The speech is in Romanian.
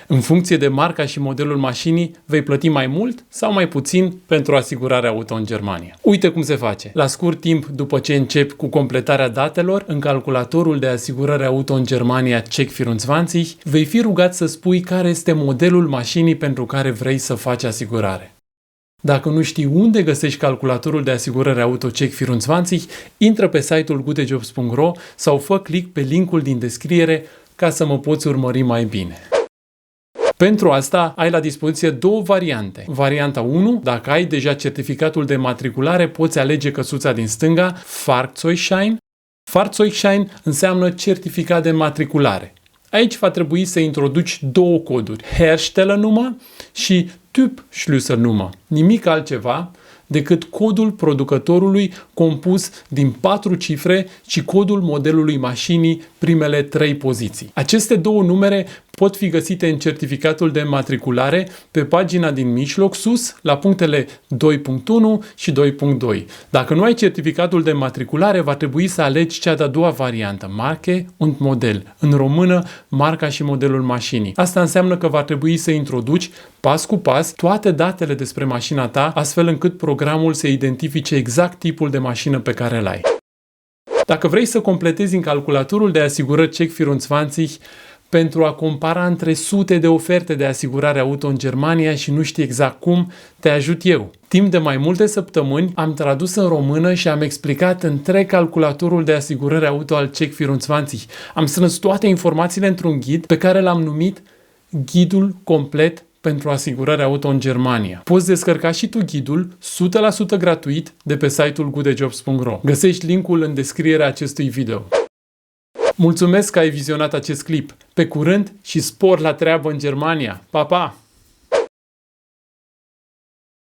În funcție de marca și modelul mașinii, vei plăti mai mult sau mai puțin pentru asigurarea auto în Germania. Uite cum se face. La scurt timp după ce începi cu completarea datelor, în calculatorul de asigurare auto în Germania Check24, vei fi rugat să spui care este modelul mașinii pentru care vrei să faci asigurare. Dacă nu știi unde găsești calculatorul de asigurare auto Check24, intră pe site-ul goodejobs.ro sau fă click pe linkul din descriere ca să mă poți urmări mai bine. Pentru asta ai la dispoziție două variante. Varianta 1, dacă ai deja certificatul de matriculare, poți alege căsuța din stânga, Fahrzeugschein. Fahrzeugschein înseamnă certificat de matriculare. Aici va trebui să introduci două coduri, Herstellernummer și Typ-Schlüsselnummer. Nimic altceva decât codul producătorului compus din 4 cifre și codul modelului mașinii, primele 3 poziții. Aceste două numere pot fi găsite în certificatul de matriculare pe pagina din mijloc sus, la punctele 2.1 și 2.2. Dacă nu ai certificatul de matriculare, va trebui să alegi cea de-a doua variantă, Marke und Model, în română, marca și modelul mașinii. Asta înseamnă că va trebui să introduci pas cu pas toate datele despre mașina ta, astfel încât programul să identifice exact tipul de mașină pe care îl ai. Dacă vrei să completezi în calculatorul de asigurări Check24 pentru a compara între sute de oferte de asigurare auto în Germania și nu știi exact cum, te ajut eu. Timp de mai multe săptămâni am tradus în română și am explicat întreg calculatorul de asigurare auto al Check24. Am strâns toate informațiile într-un ghid pe care l-am numit Ghidul complet pentru asigurare auto în Germania. Poți descărca și tu ghidul 100% gratuit de pe site-ul goodejobs.ro. Găsești linkul în descrierea acestui video. Mulțumesc că ai vizionat acest clip. Pe curând și spor la treabă în Germania. Pa, pa!